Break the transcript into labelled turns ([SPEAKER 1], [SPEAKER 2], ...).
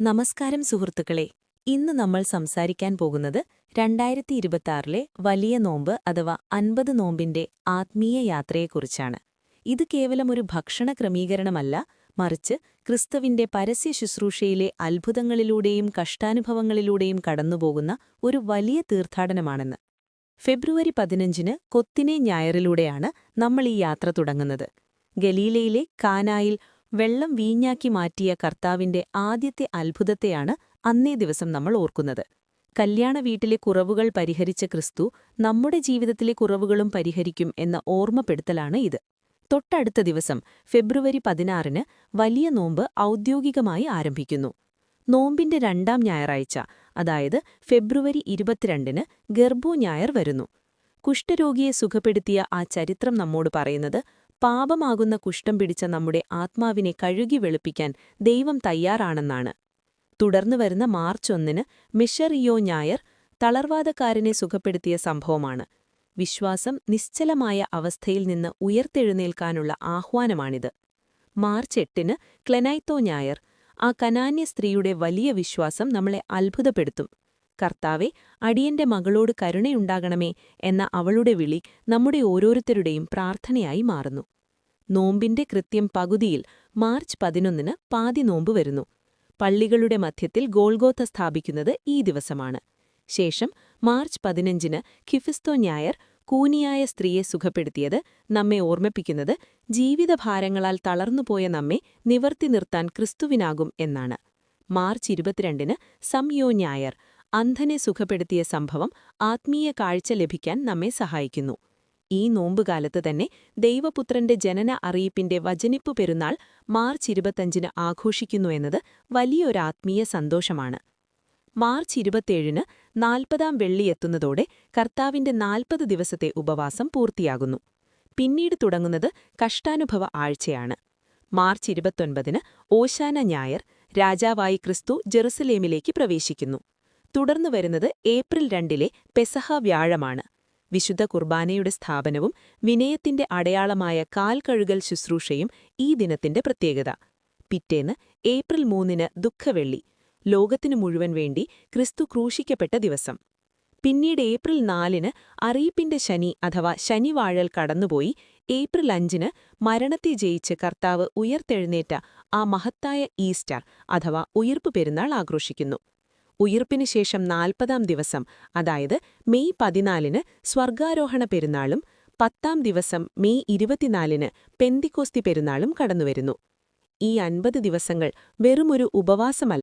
[SPEAKER 1] നമസ്കാരം സുഹൃത്തുക്കളെ, ഇന്ന് നമ്മൾ സംസാരിക്കാൻ പോകുന്നത് 2026-ലെ വലിയ നോമ്പ് അഥവാ 50 നോമ്പിന്റെ ആത്മീയ യാത്രയെക്കുറിച്ചാണ്. ഇത് കേവലം ഒരു ഭക്ഷണ ക്രമീകരണമല്ല, മറിച്ച് ക്രിസ്തുവിന്റെ പരസ്യ ശുശ്രൂഷയിലെ അത്ഭുതങ്ങളിലൂടെയും കഷ്ടാനുഭവങ്ങളിലൂടെയും കടന്നുപോകുന്ന ഒരു വലിയ തീർത്ഥാടനമാണെന്ന്. ഫെബ്രുവരി 15-ന് കൊത്തിനെ ഞായറിലൂടെയാണ് നമ്മൾ ഈ യാത്ര തുടങ്ങുന്നത്. ഗലീലയിലെ കാനായിൽ വെള്ളം വീഞ്ഞാക്കി മാറ്റിയ കർത്താവിന്റെ ആദ്യത്തെ അത്ഭുതത്തെയാണ് അന്നേ ദിവസം നമ്മൾ ഓർക്കുന്നത്. കല്യാണ വീട്ടിലെ കുറവുകൾ പരിഹരിച്ച ക്രിസ്തു നമ്മുടെ ജീവിതത്തിലെ കുറവുകളും പരിഹരിക്കും എന്ന ഓർമ്മപ്പെടുത്തലാണ് ഇത്. തൊട്ടടുത്ത ദിവസം ഫെബ്രുവരി 16-ന് വലിയ നോമ്പ് ഔദ്യോഗികമായി ആരംഭിക്കുന്നു. നോമ്പിന്റെ 2-ാം ഞായറാഴ്ച, അതായത് ഫെബ്രുവരി 22-ന് ഗർഭോ ഞായർ വരുന്നു. കുഷ്ഠരോഗിയെ സുഖപ്പെടുത്തിയ ആ ചരിത്രം നമ്മോട് പറയുന്നത്, പാപമാകുന്ന കുഷ്ഠം പിടിച്ച നമ്മുടെ ആത്മാവിനെ കഴുകി വെളുപ്പിക്കാൻ ദൈവം തയ്യാറാണെന്നാണ്. തുടർന്നു വരുന്ന മാർച്ച് 1-ന് മിഷറിയോ ഞായർ തളർവാദക്കാരനെ സുഖപ്പെടുത്തിയ സംഭവമാണ്. വിശ്വാസം നിശ്ചലമായ അവസ്ഥയിൽ നിന്ന് ഉയർത്തെഴുന്നേൽക്കാനുള്ള ആഹ്വാനമാണിത്. മാർച്ച് 8-ന് ക്ലെനൈത്തോ ഞായർ, ആ കനാന്യ സ്ത്രീയുടെ വലിയ വിശ്വാസം നമ്മളെ അത്ഭുതപ്പെടുത്തും. കർത്താവെ, അടിയന്റെ മകളോട് കരുണയുണ്ടാകണമേ എന്ന അവളുടെ വിളി നമ്മുടെ ഓരോരുത്തരുടെയും പ്രാർത്ഥനയായി മാറുന്നു. നോമ്പിന്റെ കൃത്യം പകുതിയിൽ മാർച്ച് 11-ന് പാതി നോമ്പ് വരുന്നു. പള്ളികളുടെ മധ്യത്തിൽ ഗോൾഗോത്ത സ്ഥാപിക്കുന്നത് ഈ ദിവസമാണ്. ശേഷം മാർച്ച് 15-ന് ഖിഫിസ്തോ ഞായർ കൂനിയായ സ്ത്രീയെ സുഖപ്പെടുത്തിയത് നമ്മെ ഓർമ്മിപ്പിക്കുന്നത് ജീവിതഭാരങ്ങളാൽ തളർന്നുപോയ നമ്മെ നിവർത്തി നിർത്താൻ ക്രിസ്തുവിനാകും എന്നാണ്. മാർച്ച് 22-ന് സംയോ ഞായർ അന്ധനെ സുഖപ്പെടുത്തിയ സംഭവം ആത്മീയ കാഴ്ച ലഭിക്കാൻ നമ്മെ സഹായിക്കുന്നു. ഈ നോമ്പുകാലത്ത് തന്നെ ദൈവപുത്രന്റെ ജനന അറിയിപ്പിന്റെ വചനിപ്പു പെരുന്നാൾ മാർച്ച് 25-ന് ആഘോഷിക്കുന്നു എന്നത് വലിയൊരാത്മീയ സന്തോഷമാണ്. മാർച്ച് 27-ന് 40-ാം വെള്ളി എത്തുന്നതോടെ കർത്താവിന്റെ 40 ദിവസത്തെ ഉപവാസം പൂർത്തിയാകുന്നു. പിന്നീട് തുടങ്ങുന്നത് കഷ്ടാനുഭവ ആഴ്ചയാണ്. മാർച്ച് 29-ന് ഓശാന ഞായർ, രാജാവായി ക്രിസ്തു ജെറുസലേമിലേക്ക് പ്രവേശിക്കുന്നു. തുടർന്നു വരുന്നത് ഏപ്രിൽ 2-ലെ പെസഹ വ്യാഴമാണ്. വിശുദ്ധ കുർബാനയുടെ സ്ഥാപനവും വിനയത്തിന്റെ അടയാളമായ കാൽ കഴുകൽ ശുശ്രൂഷയും ഈ ദിനത്തിന്റെ പ്രത്യേകത. പിറ്റേന്ന് ഏപ്രിൽ 3-ന് ദുഃഖവെള്ളി, ലോകത്തിനു മുഴുവൻ വേണ്ടി ക്രിസ്തു ക്രൂശിക്കപ്പെട്ട ദിവസം. പിന്നീട് ഏപ്രിൽ 4-ന് അറിയിപ്പിന്റെ ശനി അഥവാ ശനിവാഴൽ കടന്നുപോയി ഏപ്രിൽ 5-ന് മരണത്തെ ജയിച്ച് കർത്താവ് ഉയർത്തെഴുന്നേറ്റ ആ മഹത്തായ ഈസ്റ്റർ അഥവാ ഉയിർപ്പ് പെരുന്നാൾ ആഘോഷിക്കുന്നു. ഉയിർപ്പിനു ശേഷം 40-ാം ദിവസം, അതായത് മെയ് 14-ന് സ്വർഗാരോഹണ പെരുന്നാളും 10-ാം ദിവസം മെയ് 24-ന് പെന്തിക്കോസ്തി പെരുന്നാളും കടന്നുവരുന്നു. ഈ 50 ദിവസങ്ങൾ വെറുമൊരു ഉപവാസമല്ല,